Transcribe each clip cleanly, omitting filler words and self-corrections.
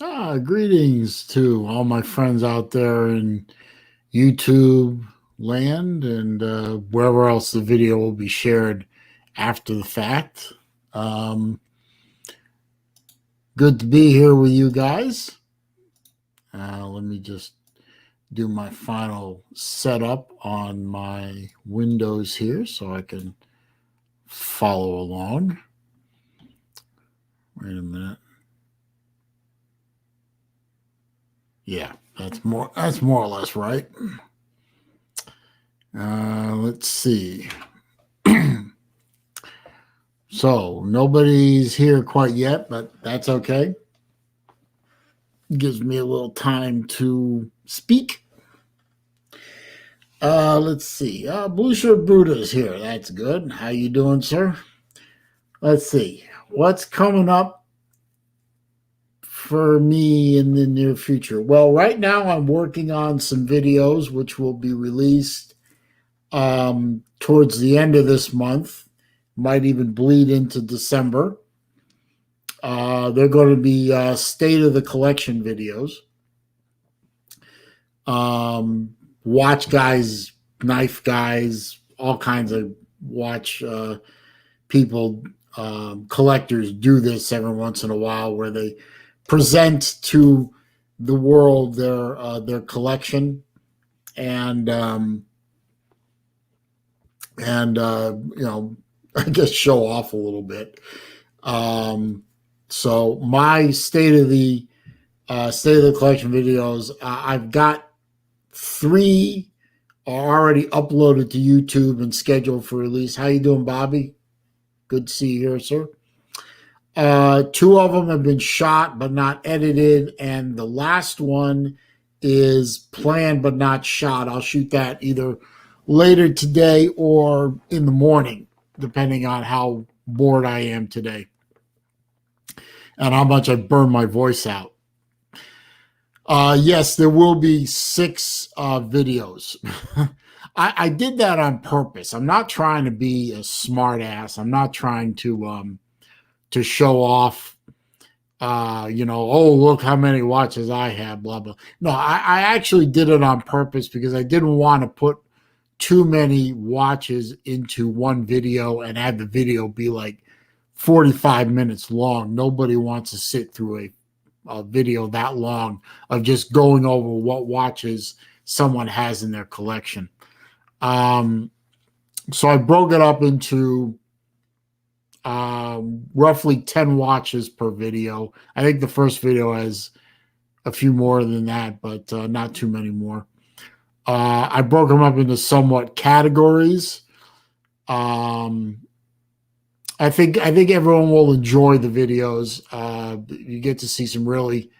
Greetings to all my friends out there in YouTube land and wherever else the video will be shared after the fact. Um, Good to be here with you guys. Let me just do my final setup on my windows here so I can follow along. Wait a minute. Yeah, that's more or less right. Let's see. So nobody's here quite yet, but that's okay. Gives me a little time to speak. Let's see. Blue Shirt Buddha's here. That's good. How you doing, sir? Let's see. What's coming up for me in the near future? Well, right now I'm working on some videos which will be released towards the end of this month. Might even bleed into December. They're going to be state of the collection videos. Watch guys, knife guys, all kinds of watch people, collectors do this every once in a while where they present to the world their collection and I guess show off a little bit. So my state of the collection videos, I've got 3 are already uploaded to YouTube and scheduled for release. How you doing, Bobby? Good to see you here, sir. 2 of them have been shot but not edited, and the last one is planned but not shot. I'll shoot that either later today or in the morning, depending on how bored I am today and how much I burn my voice out. Yes, there will be 6 videos. I did that on purpose. I'm not trying to be a smart ass. I'm not trying to show off, oh, look how many watches I have, blah, blah. No, I actually did it on purpose because I didn't want to put too many watches into one video and have the video be like 45 minutes long. Nobody wants to sit through a video that long of just going over what watches someone has in their collection. So I broke it up into roughly 10 watches per video. I think the first video has a few more than that, but not too many more. I broke them up into somewhat categories. I think everyone will enjoy the videos. You get to see some really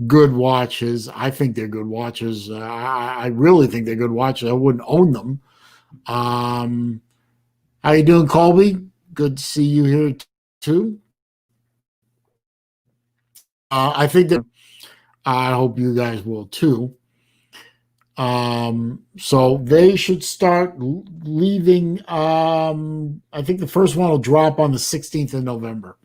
good watches. I think they're good watches. I really think they're good watches. I wouldn't own them. How you doing, Colby? Good to see you here too. I think that I hope you guys will too. So they should start leaving. I think the first one will drop on the 16th of November.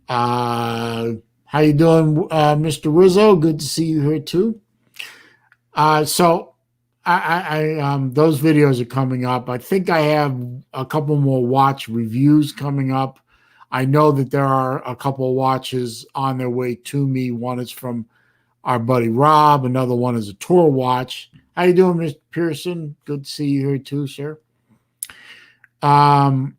How you doing, Mr. Rizzo? Good to see you here too. So those videos are coming up. I think I have a couple more watch reviews coming up. I know that there are a couple of watches on their way to me. One is from our buddy Rob. Another one is a tour watch. How you doing, Mr. Pearson? Good to see you here too, sir. But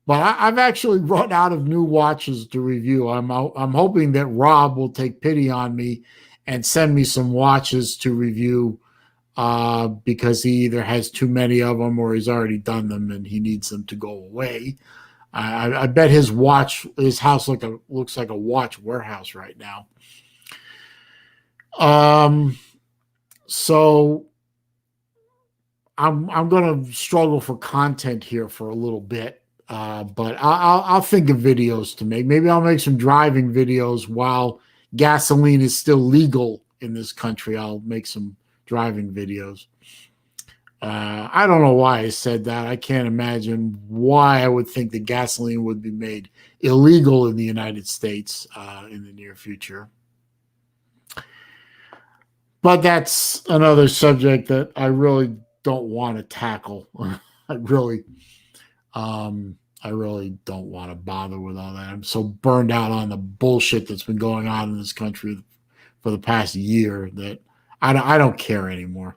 I've actually run out of new watches to review. I'm hoping that Rob will take pity on me and send me some watches to review because he either has too many of them or he's already done them and he needs them to go away. I bet his house looks like a watch warehouse right now. So I'm going to struggle for content here for a little bit, but I'll think of videos to make. Maybe I'll make some driving videos while gasoline is still legal in this country. I'll make some driving videos. I don't know why I said that. I can't imagine why I would think that gasoline would be made illegal in the United States in the near future. But that's another subject that I really don't want to tackle. I really don't want to bother with all that. I'm so burned out on the bullshit that's been going on in this country for the past year that I don't care anymore.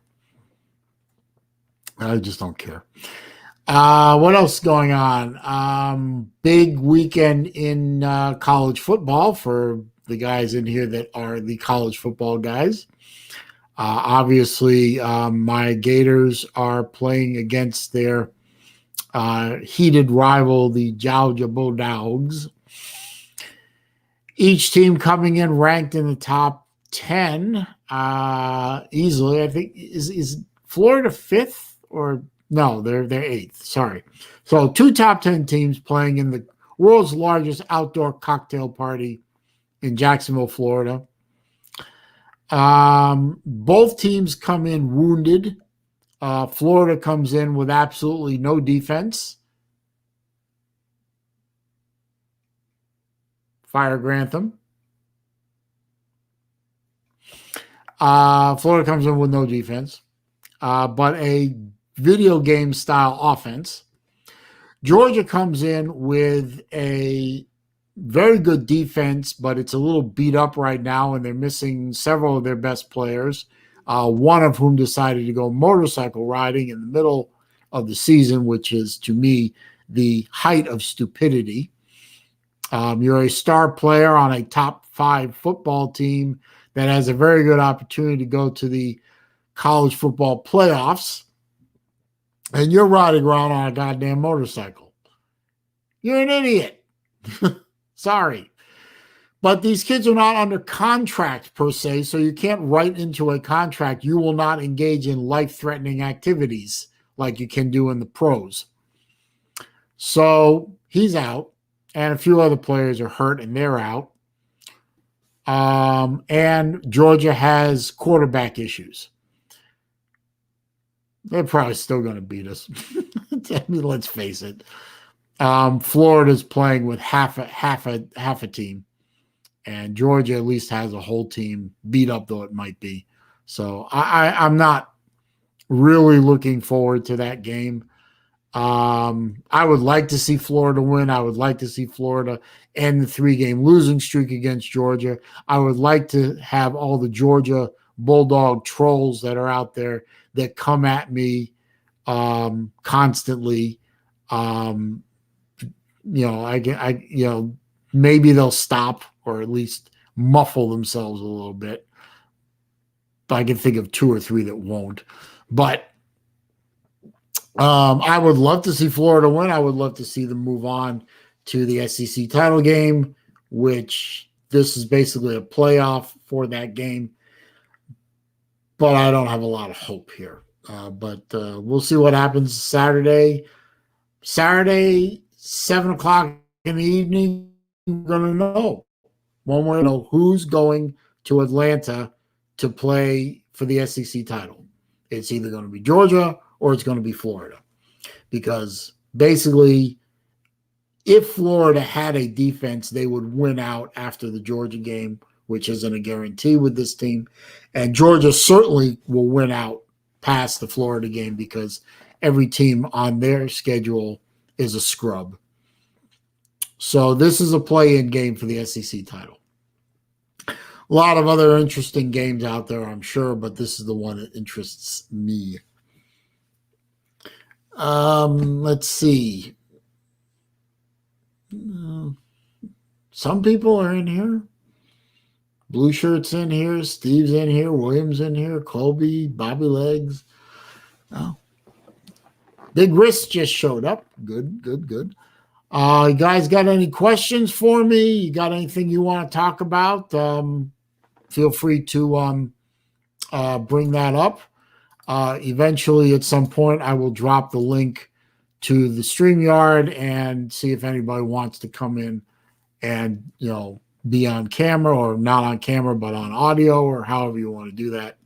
I just don't care. What else is going on? Big weekend in college football for the guys in here that are the college football guys. Obviously, my Gators are playing against their heated rival, the Georgia Bulldogs. Each team coming in ranked in the top 10 easily. I think is Florida fifth or no? They're eighth. Sorry. So 2 top 10 teams playing in the world's largest outdoor cocktail party in Jacksonville, Florida. Both teams come in wounded. Florida comes in with absolutely no defense. Fire Grantham. Florida comes in with no defense, but a video game style offense. Georgia comes in with a very good defense, but it's a little beat up right now, and they're missing several of their best players, one of whom decided to go motorcycle riding in the middle of the season, which is, to me, the height of stupidity. You're a star player on a top 5 football team that has a very good opportunity to go to the college football playoffs, and you're riding around on a goddamn motorcycle. You're an idiot. Sorry. But these kids are not under contract per se, so you can't write into a contract you will not engage in life-threatening activities like you can do in the pros. So he's out, and a few other players are hurt, and they're out. And Georgia has quarterback issues. They're probably still going to beat us. I mean, let's face it. Florida's playing with half a team, and Georgia at least has a whole team, beat up though it might be. So I'm not really looking forward to that game. I would like to see Florida win. I would like to see Florida end the 3-game losing streak against Georgia. I would like to have all the Georgia Bulldog trolls that are out there that come at me constantly. Maybe they'll stop or at least muffle themselves a little bit. But I can think of 2 or 3 that won't. But I would love to see Florida win. I would love to see them move on to the SEC title game, which this is basically a playoff for that game. But I don't have a lot of hope here. But we'll see what happens Saturday. Saturday, 7 o'clock in the evening, we're going to know. One way to know who's going to Atlanta to play for the SEC title. It's either going to be Georgia or it's going to be Florida. Because basically, if Florida had a defense, they would win out after the Georgia game, which isn't a guarantee with this team. And Georgia certainly will win out past the Florida game because every team on their schedule is a scrub. So this is a play-in game for the SEC title. A lot of other interesting games out there, I'm sure, but this is the one that interests me. Let's see. Some people are in here. Blue Shirt's in here. Steve's in here. William's in here. Colby, Bobby Legs. Oh. Big Wrist just showed up. Good. You guys got any questions for me? You got anything you want to talk about? Feel free to bring that up. Eventually, at some point, I will drop the link to the StreamYard and see if anybody wants to come in and, be on camera or not on camera, but on audio or however you want to do that.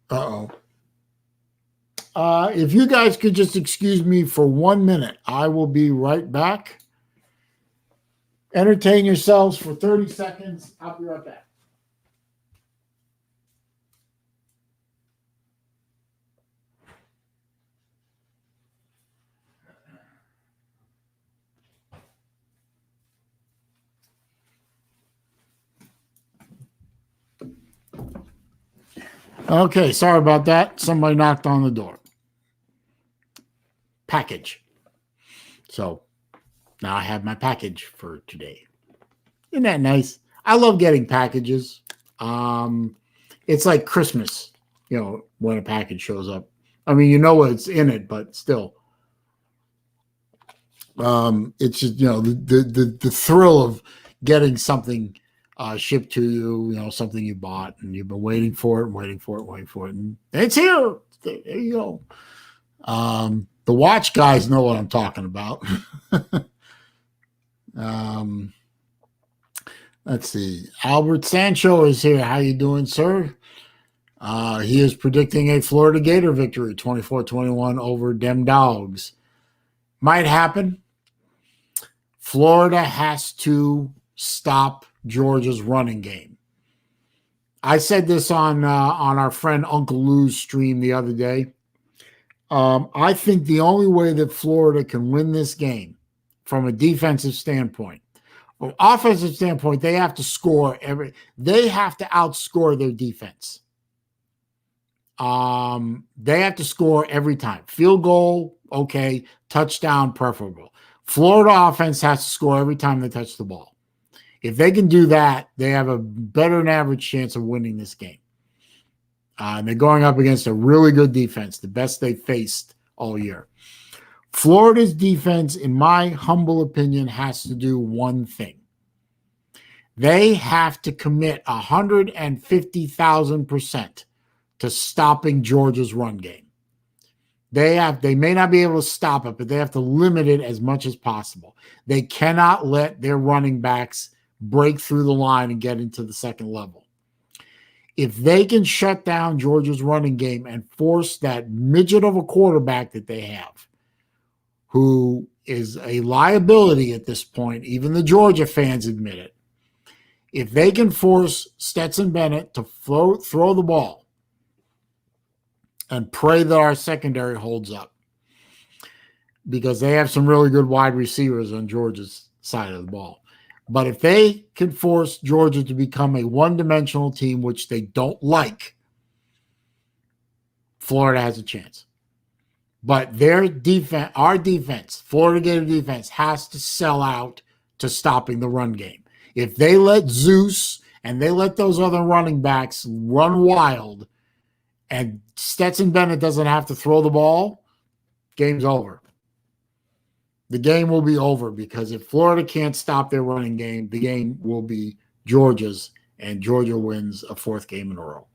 Uh-oh. If you guys could just excuse me for 1 minute, I will be right back. Entertain yourselves for 30 seconds. I'll be right back. Okay, sorry about that. Somebody knocked on the door. Package. So now I have my package for today. Isn't that nice? I love getting packages. It's like Christmas, when a package shows up. I mean, you know what's in it, but still. It's just, the thrill of getting something shipped to you, something you bought and you've been waiting for it, and it's here. There you go. The watch guys know what I'm talking about. Let's see. Albert Sancho is here. How you doing, sir? He is predicting a Florida Gator victory, 24-21 over Dem Dogs. Might happen. Florida has to stop Georgia's running game. I said this on our friend Uncle Lou's stream the other day. I think the only way that Florida can win this game from a defensive standpoint, from an offensive standpoint, they have to score they have to outscore their defense. They have to score every time. Field goal, okay. Touchdown, preferable. Florida offense has to score every time they touch the ball. If they can do that, they have a better than average chance of winning this game. They're going up against a really good defense, the best they faced all year. Florida's defense, in my humble opinion, has to do one thing. They have to commit 150,000% to stopping Georgia's run game. They may not be able to stop it, but they have to limit it as much as possible. They cannot let their running backs break through the line and get into the second level. If they can shut down Georgia's running game and force that midget of a quarterback that they have, who is a liability at this point, even the Georgia fans admit it, if they can force Stetson Bennett to throw the ball and pray that our secondary holds up, because they have some really good wide receivers on Georgia's side of the ball. But if they can force Georgia to become a one-dimensional team, which they don't like, Florida has a chance. But their defense, our defense, Florida Gator defense, has to sell out to stopping the run game. If they let Zeus and they let those other running backs run wild and Stetson Bennett doesn't have to throw the ball, game's over. The game will be over, because if Florida can't stop their running game, the game will be Georgia's, and Georgia wins a fourth game in a row.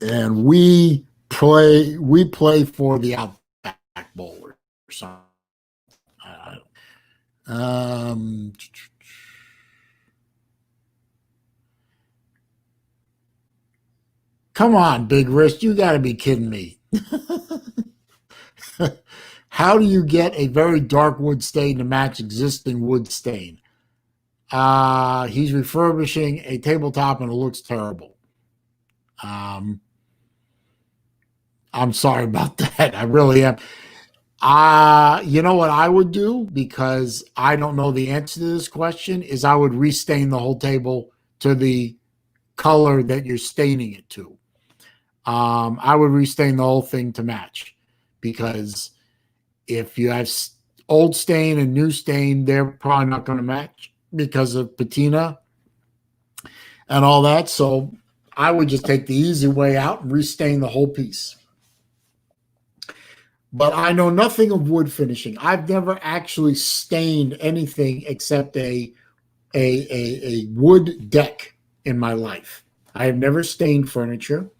And we play for the Outback Bowl or something. Come on, Big Wrist, you got to be kidding me. How do you get a very dark wood stain to match existing wood stain? He's refurbishing a tabletop and it looks terrible. I'm sorry about that. I really am. You know what I would do, because I don't know the answer to this question, is I would restain the whole table to the color that you're staining it to. I would restain the whole thing to match, because if you have old stain and new stain, they're probably not going to match because of patina and all that. So I would just take the easy way out and restain the whole piece. But I know nothing of wood finishing. I've never actually stained anything except a wood deck in my life. I have never stained furniture.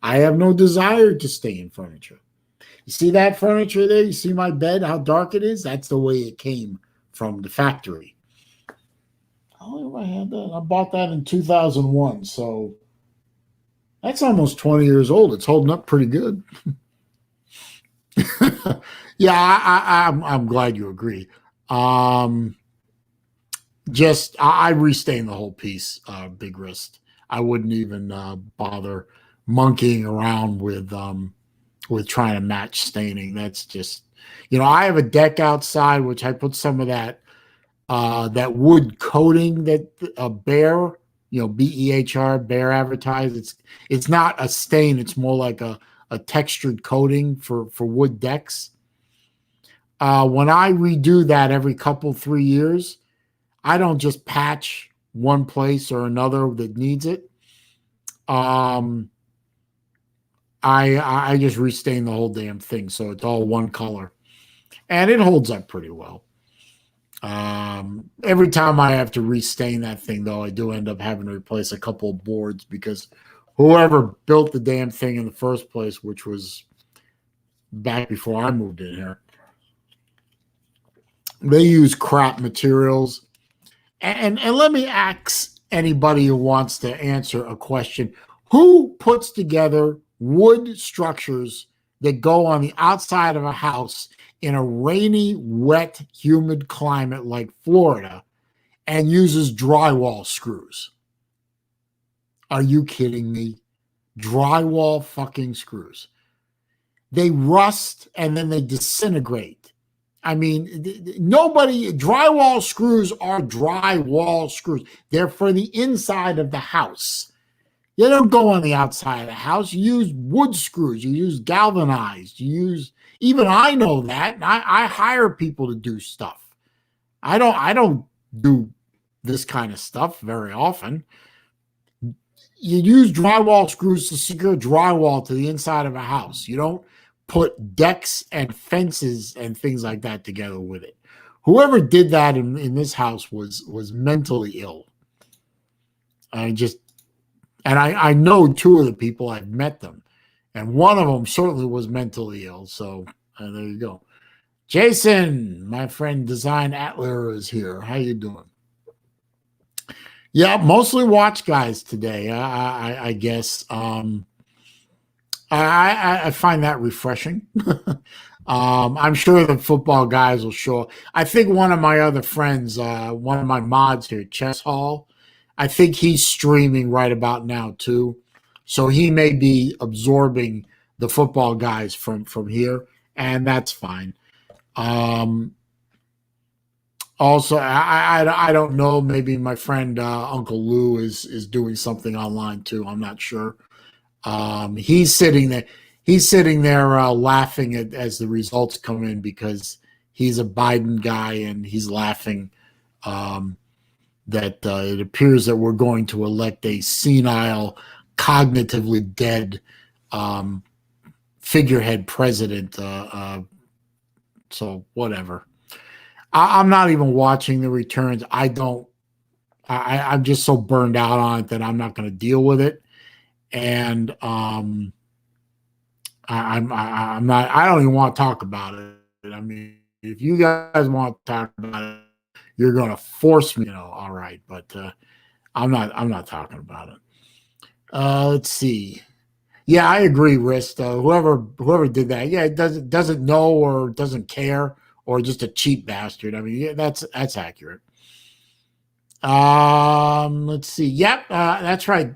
I have no desire to stain furniture. You see that furniture there? You see my bed, how dark it is? That's the way it came from the factory. I don't know if I had that. I bought that in 2001. So That's almost 20 years old. It's holding up pretty good. Yeah, I'm glad you agree. Um, just I restain the whole piece, big wrist. I wouldn't even bother monkeying around with trying to match staining. That's just, I have a deck outside which I put some of that wood coating that Bear, BEHR, Bear advertised. It's not a stain. It's more like a textured coating for wood decks. When I redo that every couple 3 years, I don't just patch one place or another that needs it. Um, I just restain the whole damn thing, so it's all one color, and it holds up pretty well. Every time I have to restain that thing, though, I do end up having to replace a couple of boards because whoever built the damn thing in the first place, which was back before I moved in here, they use crap materials. And let me ask anybody who wants to answer a question: who puts together wood structures that go on the outside of a house in a rainy, wet, humid climate like Florida and uses drywall screws? Are you kidding me? Drywall fucking screws. They rust and then they disintegrate. I mean, drywall screws are drywall screws. They're for the inside of the house. You don't go on the outside of the house. You use wood screws. You use galvanized. Even I know that. I hire people to do stuff. I don't do this kind of stuff very often. You use drywall screws to secure drywall to the inside of a house. You don't put decks and fences and things like that together with it. Whoever did that in this house was mentally ill. I just and I know two of the people. I've met them, and one of them certainly was mentally ill. So there you go. Jason, my friend Design Atler is here. How you doing? Yeah, mostly watch guys today. I guess. I find that refreshing. I'm sure the football guys will show. I think one of my other friends, one of my mods here, Chess Hall, I think he's streaming right about now too. So he may be absorbing the football guys from here, and that's fine. Um, Also, I don't know. Maybe my friend Uncle Lou is doing something online too. I'm not sure. He's sitting there. He's sitting there laughing as the results come in because he's a Biden guy and he's laughing um, that it appears that we're going to elect a senile, cognitively dead um, figurehead president. So whatever. I'm not even watching the returns. I don't. I'm just so burned out on it that I'm not going to deal with it. And I'm not. I don't even want to talk about it. I mean, if you guys want to talk about it, you're going to force me. All right, but I'm not. I'm not talking about it. Let's see. Yeah, I agree, Rist. Whoever did that, yeah, it doesn't know or doesn't care or just a cheap bastard. I mean, yeah, that's accurate. Let's see. Yep, that's right.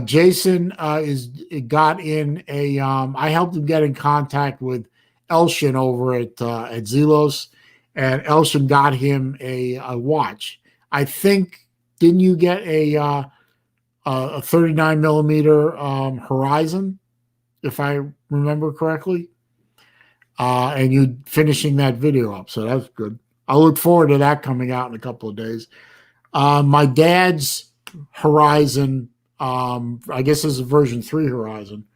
Jason is got in a. I helped him get in contact with Elshin over at Zelos, and Elshin got him a watch. I think didn't you get a 39 millimeter Horizon, if I remember correctly? And you finishing that video up, so that's good. I look forward to that coming out in a couple of days. My dad's Horizon, I guess this is version 3 Horizon.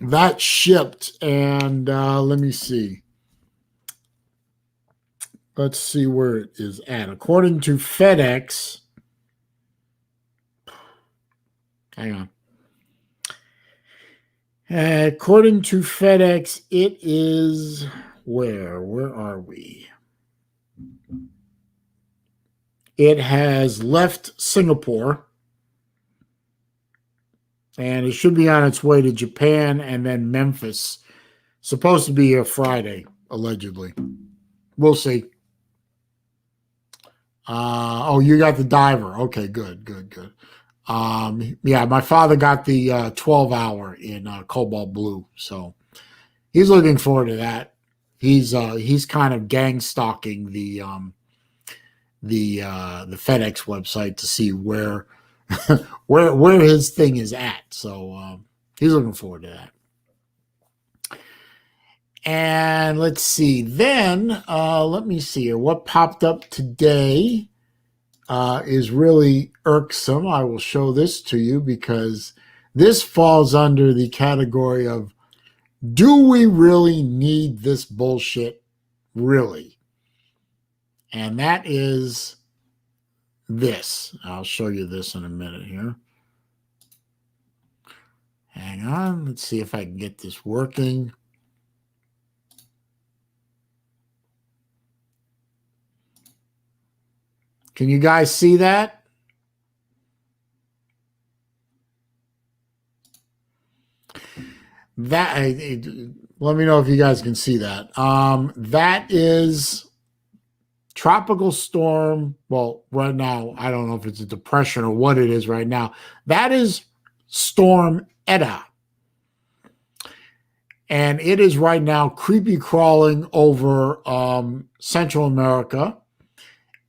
That shipped, and let me see. Let's see where it is at. According to FedEx, hang on. According to FedEx, it is where? Where are we? It has left Singapore. and it should be on its way to Japan and then Memphis. Supposed to be here Friday, allegedly. We'll see. Oh, you got the diver. Okay, good, good, good. Yeah, my father got the 12-hour in cobalt blue, so he's looking forward to that. He's kind of gang stalking the FedEx website to see where where his thing is at. So he's looking forward to that. And let's see. Then let me see here. What popped up today is really irksome. I will show this to you because this falls under the category of, do we really need this bullshit? Really? And that is this. I'll show you this in a minute here. Hang on. Let's see if I can get this working. Can you guys see that? Let me know if you guys can see that. That is tropical storm. Well, right now, I don't know if it's a depression or what it is right now. That is Storm Eta. And it is right now creepy crawling over Central America.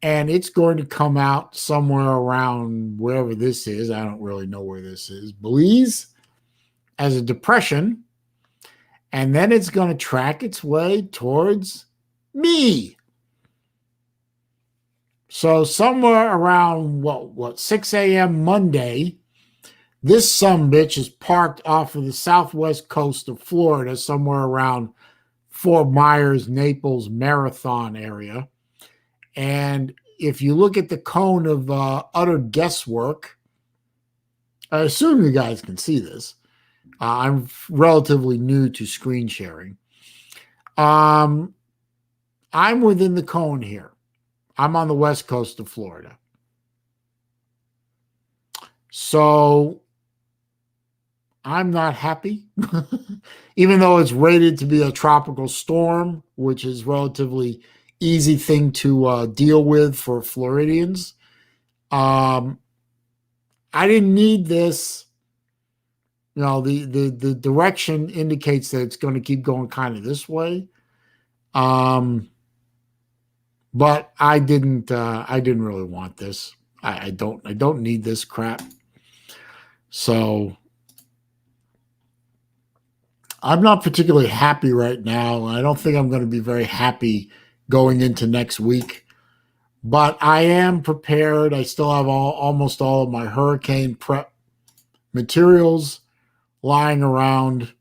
And it's going to come out somewhere around wherever this is. I don't really know where this is. Belize as a depression. And then it's going to track its way towards me. So somewhere around, what 6 a.m. Monday, this sumbitch is parked off of the southwest coast of Florida, somewhere around Fort Myers, Naples, Marathon area. And if you look at the cone of utter guesswork, I assume you guys can see this. I'm relatively new to screen sharing. I'm within the cone here. I'm on the west coast of Florida. So I'm not happy, even though it's rated to be a tropical storm, which is relatively easy thing to deal with for Floridians. I didn't need this. You know, the direction indicates that it's going to keep going kind of this way. But I didn't really want this. I don't need this crap. So I'm not particularly happy right now. I don't think I'm going to be very happy going into next week. But I am prepared. I still have almost all of my hurricane prep materials lying around.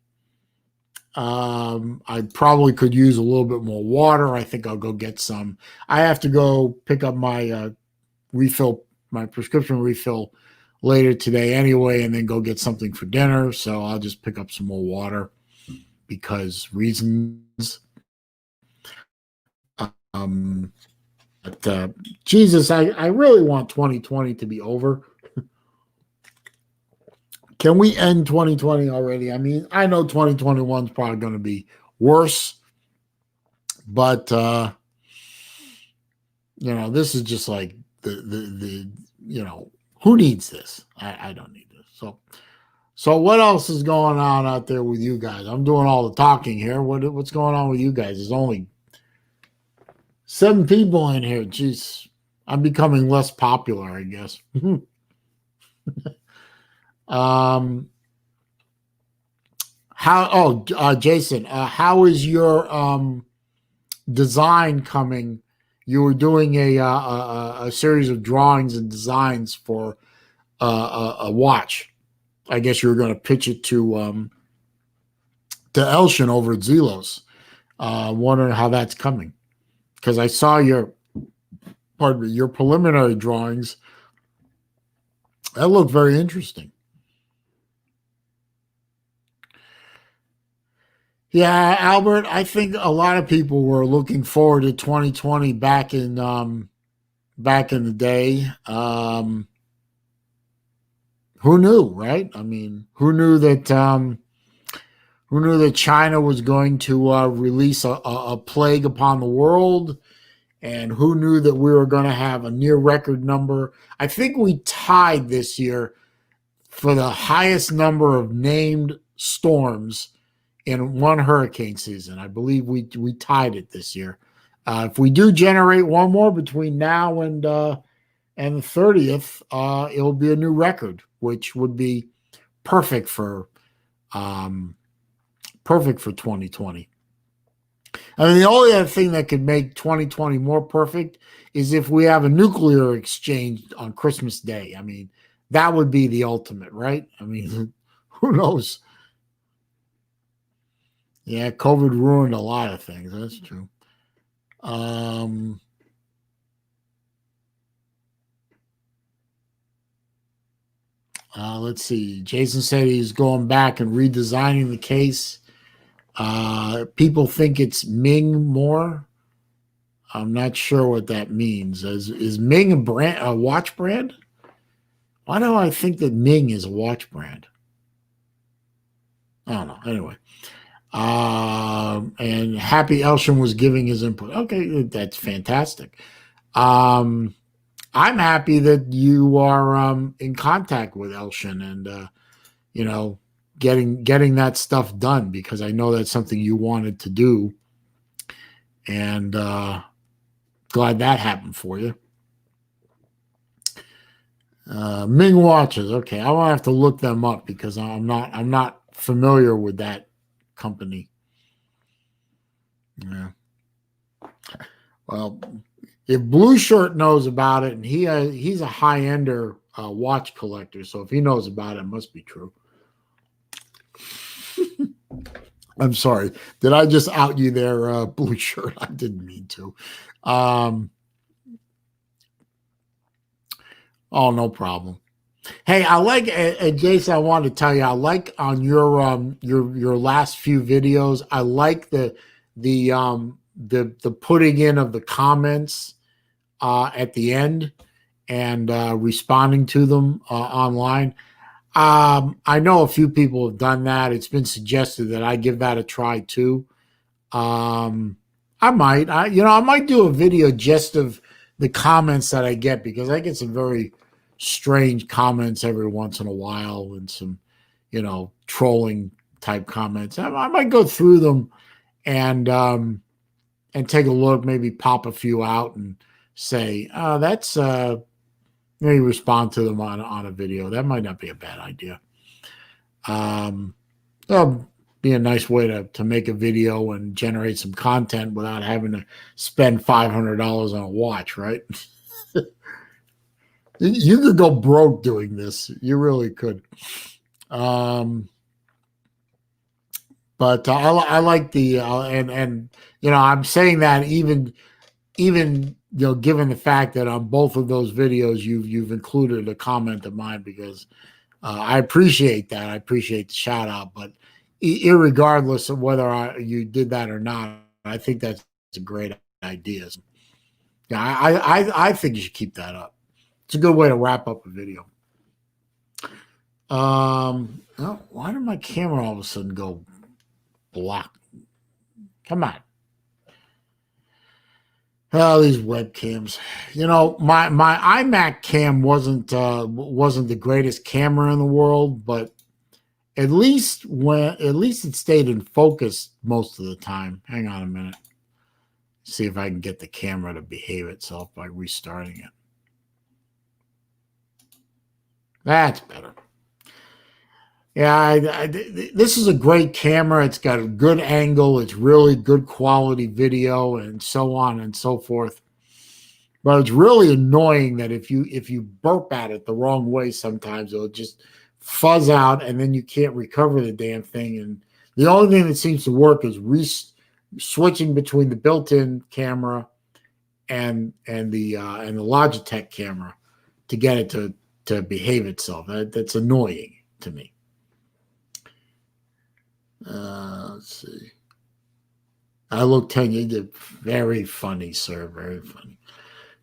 I probably could use a little bit more water. I think I'll go get some. I have to go pick up my my prescription refill later today anyway, and then go get something for dinner. So I'll just pick up some more water because reasons. But Jesus, I really want 2020 to be over. Can we end 2020 already? I mean, I know 2021 is probably going to be worse, but this is just like the who needs this? I don't need this. So what else is going on out there with you guys? I'm doing all the talking here. What's going on with you guys? There's only 7 people in here. Jeez, I'm becoming less popular, I guess. Jason, how is your design coming? You were doing a series of drawings and designs for a watch. I guess you were going to pitch it to Elshin over at Zelos. Wondering how that's coming, because I saw your preliminary drawings. That looked very interesting. Yeah, Albert, I think a lot of people were looking forward to 2020 back in the day. Who knew, right? I mean, who knew that China was going to release a plague upon the world? And who knew that we were going to have a near record number? I think we tied this year for the highest number of named storms in one hurricane season. I believe we tied it this year. If we do generate one more between now and the 30th, it'll be a new record, which would be perfect for um, perfect for 2020. I mean, the only other thing that could make 2020 more perfect is if we have a nuclear exchange on Christmas Day. I mean, that would be the ultimate, right? I mean, who knows? Yeah, COVID ruined a lot of things. That's true. Let's see. Jason said he's going back and redesigning the case. People think it's Ming more. I'm not sure what that means. Is Ming a watch brand? Why do I think that Ming is a watch brand? I don't know. Anyway. And Happy Elsham was giving his input. Okay, that's fantastic. I'm happy that you are in contact with Elshin and you know getting that stuff done, because I know that's something you wanted to do, and glad that happened for you. Ming watches. Okay, I will have to look them up because I'm not familiar with that company. Yeah. Well, if Blue Shirt knows about it, and he's a high ender watch collector, so if he knows about it, it must be true. I'm sorry. Did I just out you there, Blue Shirt? I didn't mean to. Oh, no problem. Hey, I like Jason. I wanted to tell you, I like on your last few videos. I like the putting in of the comments at the end and responding to them online. I know a few people have done that. It's been suggested that I give that a try too. I might do a video just of the comments that I get, because I get some very strange comments every once in a while, and some, trolling type comments. I might go through them and take a look, maybe pop a few out and say, that's maybe respond to them on a video. That might not be a bad idea. That'll be a nice way to make a video and generate some content without having to spend $500 on a watch, right? You could go broke doing this. You really could. But I like the and I'm saying that even given the fact that on both of those videos you've included a comment of mine, because I appreciate that. I appreciate the shout out, but irregardless of whether you did that or not, I think that's a great idea. Yeah, I think you should keep that up. It's a good way to wrap up a video. Oh, why did my camera all of a sudden go black? Come on. Oh, these webcams. My iMac cam wasn't the greatest camera in the world, but at least it stayed in focus most of the time. Hang on a minute. See if I can get the camera to behave itself by restarting it. That's better. Yeah, this is a great camera. It's got a good angle. It's really good quality video, and so on and so forth. But it's really annoying that if you burp at it the wrong way, sometimes it'll just fuzz out, and then you can't recover the damn thing. And the only thing that seems to work is switching between the built-in camera and the Logitech camera to get it to behave itself. That's annoying to me. Let's see. I look 10 years. Very funny, sir. Very funny.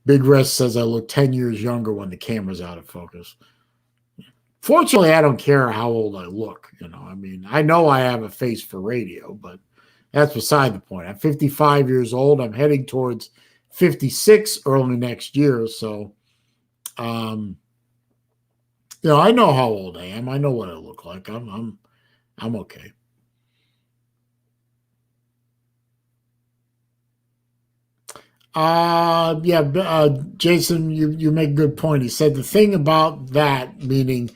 Big Rest says I look 10 years younger when the camera's out of focus. Fortunately, I don't care how old I look. I mean, I know I have a face for radio, but that's beside the point. I'm 55 years old. I'm heading towards 56 early next year. So, um, I know how old I am. I know what I look like. I'm okay. Yeah, Jason, you make a good point. He said the thing about that, meaning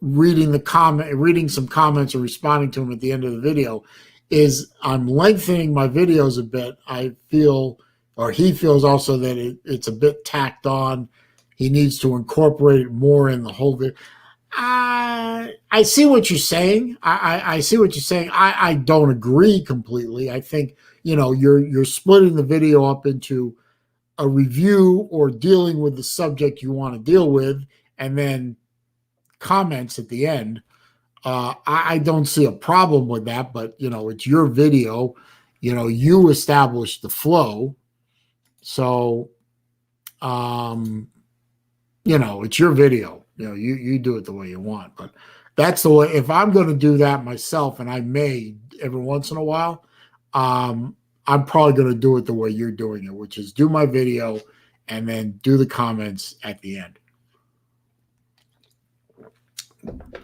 reading some comments or responding to them at the end of the video, is I'm lengthening my videos a bit. I feel, or he feels also that it's a bit tacked on. He needs to incorporate it more in the whole video. I see what you're saying. I see what you're saying. I don't agree completely. I think you're splitting the video up into a review or dealing with the subject you want to deal with, and then comments at the end. I don't see a problem with that, but it's your video. You establish the flow, so it's your video. You do it the way you want. But that's the way. If I'm going to do that myself, and I may every once in a while, I'm probably going to do it the way you're doing it, which is do my video and then do the comments at the end.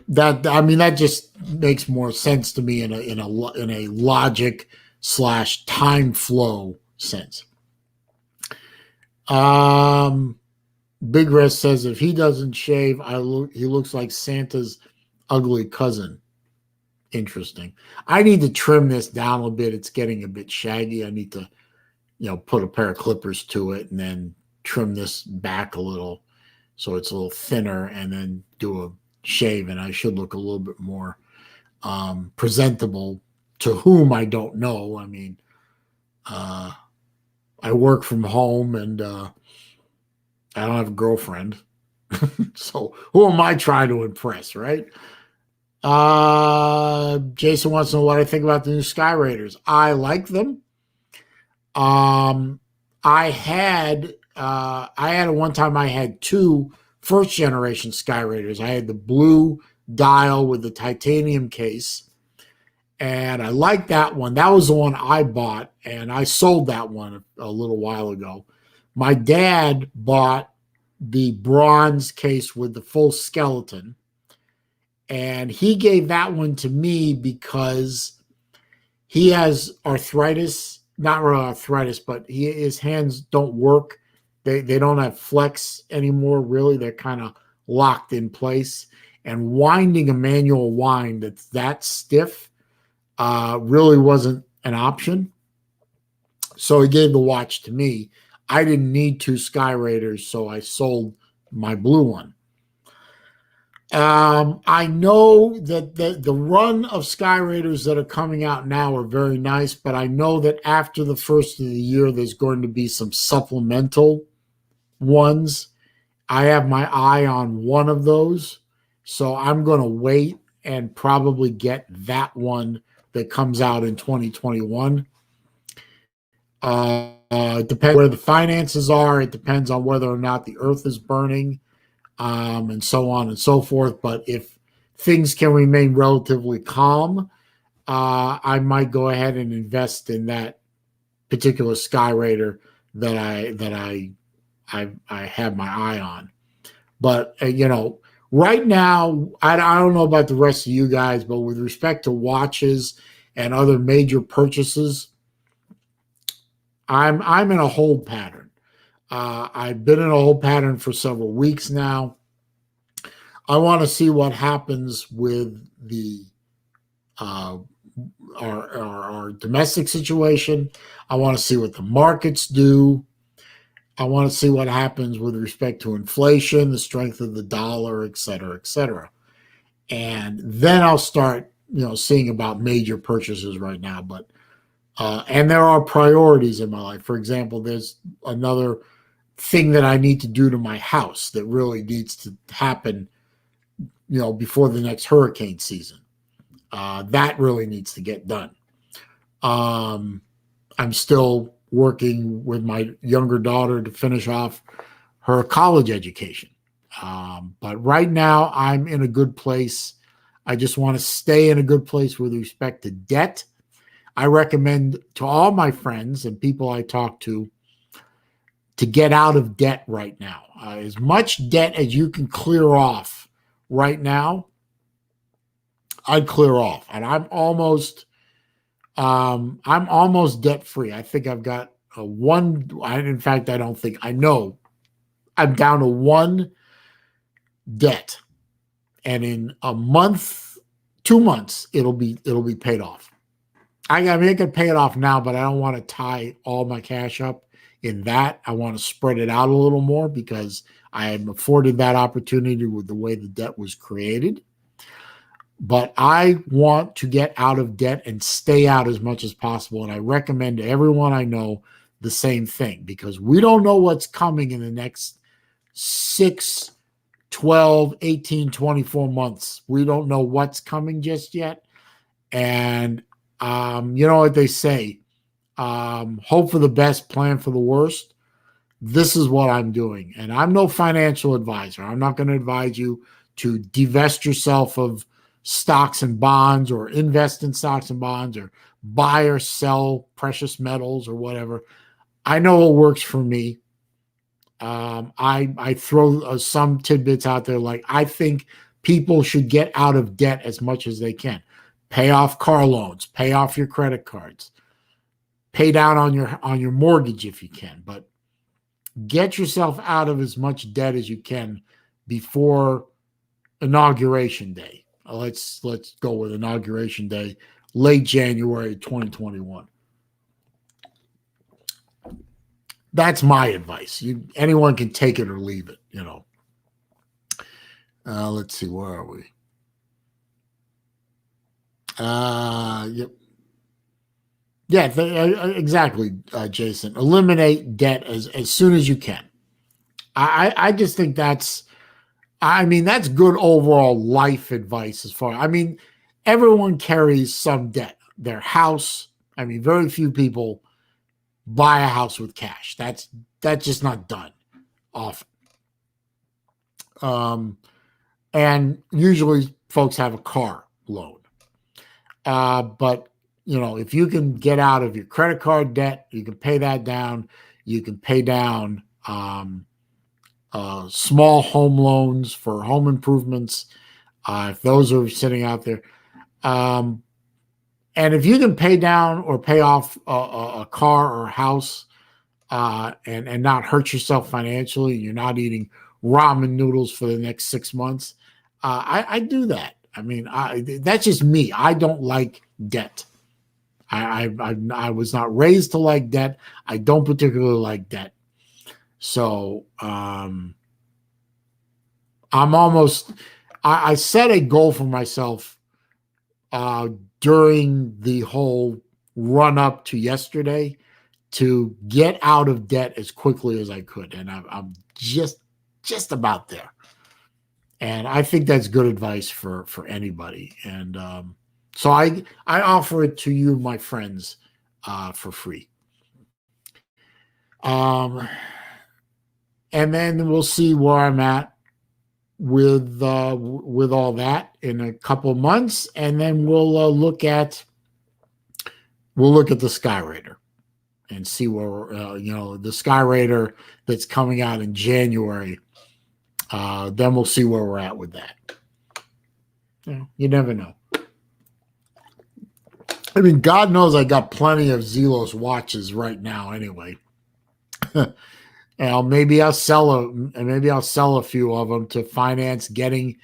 That just makes more sense to me in a logic / time flow sense. Big Rest says if he doesn't shave, he looks like Santa's ugly cousin. Interesting. I need to trim this down a bit. It's getting a bit shaggy. I need to, put a pair of clippers to it and then trim this back a little so it's a little thinner, and then do a shave, and I should look a little bit more presentable to whom I don't know. I mean, I work from home, and I don't have a girlfriend. So who am I trying to impress, right? Jason wants to know what I think about the new Sky Raiders. I like them. I had at one time I had two first generation Sky Raiders. I had the blue dial with the titanium case, and I liked that one. That was the one I bought, and I sold that one a little while ago. My dad bought the bronze case with the full skeleton, and he gave that one to me because he has arthritis, not really arthritis, but his hands don't work. They don't have flex anymore, really. They're kind of locked in place. And winding a manual wind that's that stiff really wasn't an option. So he gave the watch to me. I didn't need two Sky Raiders, so I sold my blue one. I know that the run of Sky Raiders that are coming out now are very nice, but I know that after the first of the year, there's going to be some supplemental ones. I have my eye on one of those, so I'm going to wait and probably get that one that comes out in 2021. It depends where the finances are. It depends on whether or not the earth is burning, and so on and so forth. But if things can remain relatively calm, I might go ahead and invest in that particular Sky Raider that I have my eye on. But right now, I don't know about the rest of you guys, but with respect to watches and other major purchases, I'm in a hold pattern. I've been in a hold pattern for several weeks now. I want to see what happens with the our domestic situation. I want to see what the markets do. I want to see what happens with respect to inflation, the strength of the dollar, et cetera, et cetera. And then I'll start, seeing about major purchases right now. But and there are priorities in my life. For example, there's another thing that I need to do to my house that really needs to happen, before the next hurricane season. That really needs to get done. I'm still working with my younger daughter to finish off her college education. But right now, I'm in a good place. I just want to stay in a good place with respect to debt. I recommend to all my friends and people I talk to get out of debt right now. As much debt as you can clear off right now, I'd clear off. And I'm almost debt free. I think I've got in fact, I don't think, I know I'm down to one debt. And in a month, 2 months, it'll be paid off. I mean, I can pay it off now, but I don't want to tie all my cash up in that. I want to spread it out a little more because I am afforded that opportunity with the way the debt was created. But I want to get out of debt and stay out as much as possible. And I recommend to everyone I know the same thing, because we don't know what's coming in the next 6, 12, 18, 24 months. We don't know what's coming just yet. And you know what they say, hope for the best, plan for the worst. This is what I'm doing. And I'm no financial advisor. I'm not going to advise you to divest yourself of stocks and bonds, or invest in stocks and bonds, or buy or sell precious metals or whatever. I know what works for me. I throw some tidbits out there. Like, I think people should get out of debt as much as they can. Pay off car loans, pay off your credit cards, pay down on your mortgage if you can, but get yourself out of as much debt as you can before Inauguration Day. Let's go with Inauguration Day, late January 2021. That's my advice. Anyone can take it or leave it, you know. Let's see, where are we? Yep. Yeah, exactly, Jason. Eliminate debt as soon as you can. I just think that's good overall life advice. Everyone carries some debt. Their house. Very few people buy a house with cash. That's just not done often. And usually folks have a car loan. But if you can get out of your credit card debt, you can pay that down. You can pay down small home loans for home improvements, if those are sitting out there. And if you can pay down or pay off a car or a house and not hurt yourself financially, you're not eating ramen noodles for the next 6 months, I do that. That's just me. I don't like debt. I was not raised to like debt. I don't particularly like debt. So I set a goal for myself during the whole run up to yesterday to get out of debt as quickly as I could. And I'm just about there. And I think that's good advice for anybody. And so I offer it to you, my friends, for free. And then we'll see where I'm at with all that in a couple of months, and then we'll look at the Skyraider and see where the Skyraider that's coming out in January. Then we'll see where we're at with that. You never know. God knows I got plenty of Zelos watches right now anyway. Maybe I'll sell a few of them to finance getting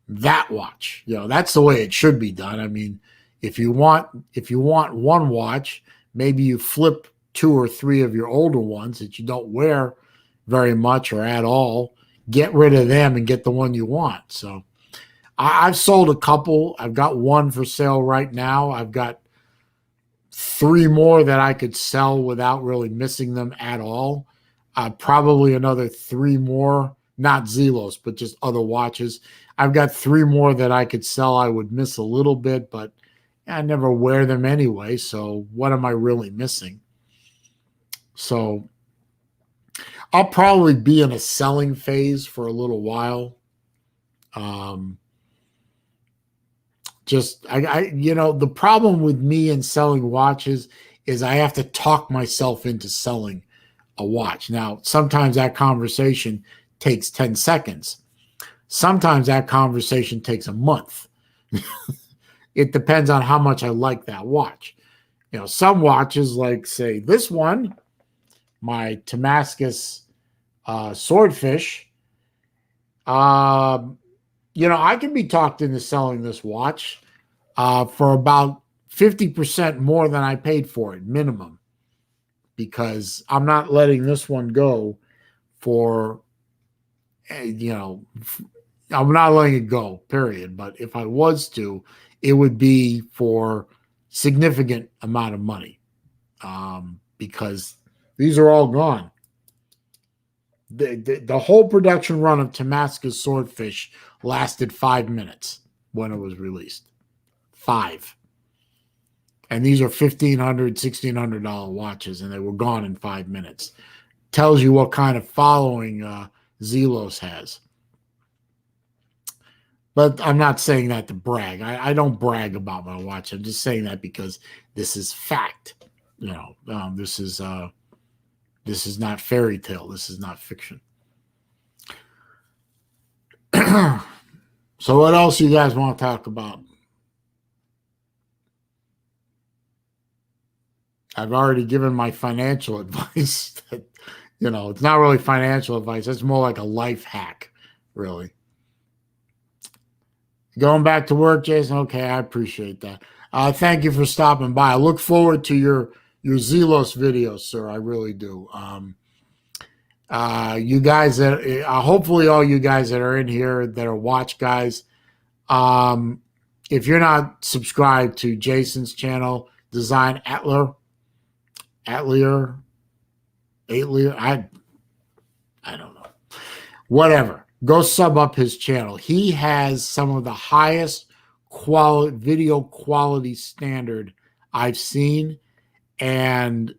that watch. That's the way it should be done. If you want one watch, maybe you flip 2 or 3 of your older ones that you don't wear very much or at all, get rid of them and get the one you want. So I've sold a couple. I've got one for sale right now. I've got 3 more that I could sell without really missing them at all. Probably another 3 more, not Zelos, but just other watches. I've got 3 more that I could sell. I would miss a little bit, but I never wear them anyway. So what am I really missing? So I'll probably be in a selling phase for a little while. Um, the problem with me and selling watches is I have to talk myself into selling a watch. Now, sometimes that conversation takes 10 seconds. Sometimes that conversation takes a month. It depends on how much I like that watch. Some watches, like, say, this one, my Damascus Swordfish, I can be talked into selling this watch for about 50% more than I paid for it, minimum, because I'm not letting this one go for, I'm not letting it go, period. But if I was to, it would be for significant amount of money, because these are all gone. The whole production run of Damascus Swordfish lasted 5 minutes when it was released. 5. And these are $1,500, $1,600 watches, and they were gone in 5 minutes. Tells you what kind of following Zelos has. But I'm not saying that to brag. I don't brag about my watch. I'm just saying that because this is fact. This is not fairy tale. This is not fiction. So what else you guys want to talk about? I've already given my financial advice. It's not really financial advice. It's more like a life hack, really. Going back to work, Jason? Okay, I appreciate that. Thank you for stopping by. I look forward to your Zelos videos, sir. I really do. You guys that hopefully all you guys that are in here that are watch guys, if you're not subscribed to Jason's channel, Design Atelier, I don't know, whatever. Go sub up his channel. He has some of the highest video quality standard I've seen, and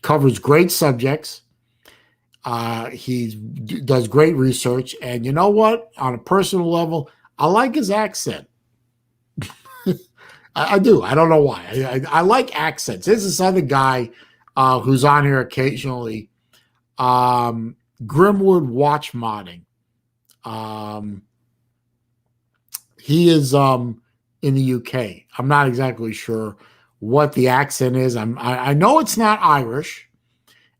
covers great subjects. He does great research, and you know what? On a personal level, I like his accent. I do. I don't know why. I like accents. There's this other guy who's on here occasionally, Grimwood Watch Modding. He is in the UK. I'm not exactly sure what the accent is. I know it's not Irish,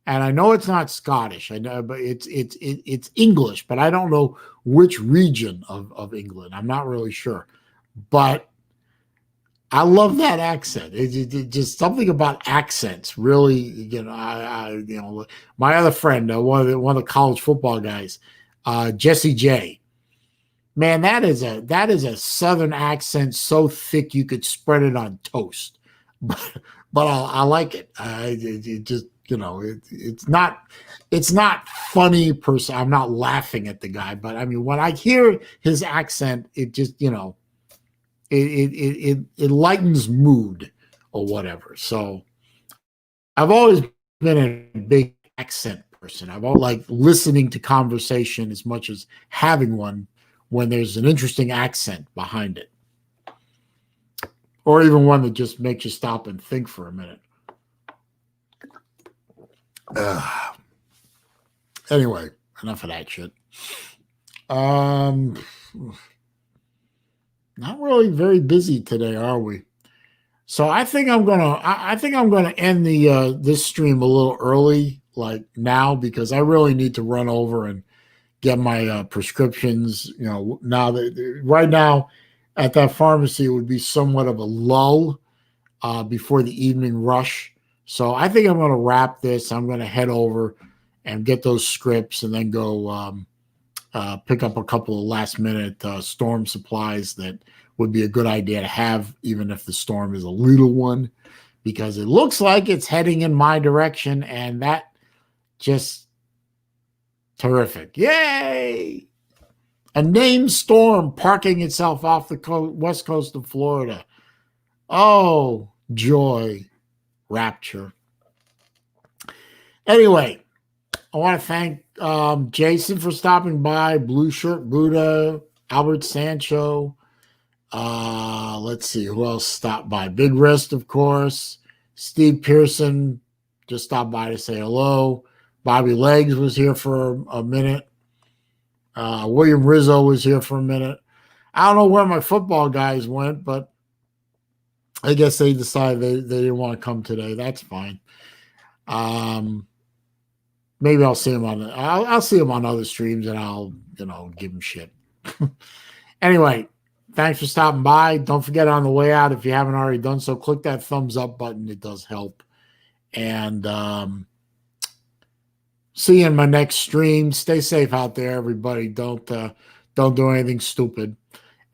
and I know it's not Scottish. I know, but it's English, but I don't know which region of England. I'm not really sure, but I love that accent. It just something about accents really. My other friend, one of the college football guys, Jesse J. Man, that is a Southern accent so thick you could spread it on toast. But I like it. It just it's not funny per se. I'm not laughing at the guy, but I mean when I hear his accent, it just it lightens mood or whatever. So I've always been a big accent person. I've always liked listening to conversation as much as having one when there's an interesting accent behind it, or even one that just makes you stop and think for a minute. Anyway, enough of that shit. Not really very busy today, are we? So I think I'm gonna end the this stream a little early, like now, because I really need to run over and get my prescriptions. Now that right now at that pharmacy it would be somewhat of a lull before the evening rush. So I think I'm going to wrap this. I'm going to head over and get those scripts, and then go pick up a couple of last minute storm supplies that would be a good idea to have, even if the storm is a little one, because it looks like it's heading in my direction, and that just terrific. Yay! A named storm parking itself off the west coast of Florida. Oh, joy, rapture. Anyway, I want to thank Jason for stopping by, Blue Shirt Buddha, Albert Sancho. Let's see who else stopped by. Big Wrist, of course. Steve Pearson just stopped by to say hello. Bobby Legs was here for a minute. William Rizzo was here for a minute. I don't know where my football guys went, but I guess they decided they didn't want to come today. That's fine. Maybe I'll see him on. I'll see him on other streams, and I'll give him shit. Anyway, thanks for stopping by. Don't forget on the way out, if you haven't already done so, click that thumbs up button. It does help. And see you in my next stream. Stay safe out there, everybody. Don't do anything stupid.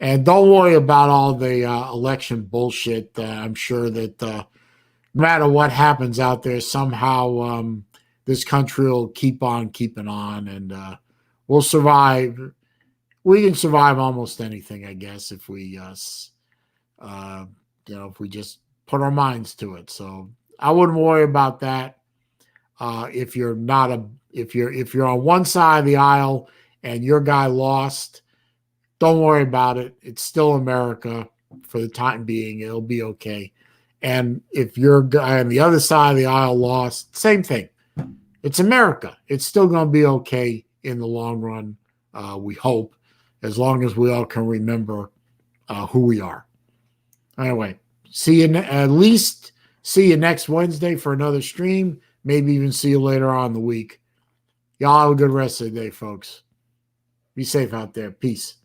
And don't worry about all the election bullshit. I'm sure that no matter what happens out there, somehow this country will keep on keeping on, and we'll survive. We can survive almost anything, I guess, if we if we just put our minds to it. So I wouldn't worry about that. If you're on one side of the aisle and your guy lost, don't worry about it. It's still America for the time being. It'll be okay. And if your guy on the other side of the aisle lost, same thing. It's America. It's still going to be okay in the long run, we hope, as long as we all can remember who we are. Anyway, at least see you next Wednesday for another stream. Maybe even see you later on in the week. Y'all have a good rest of the day, folks. Be safe out there. Peace.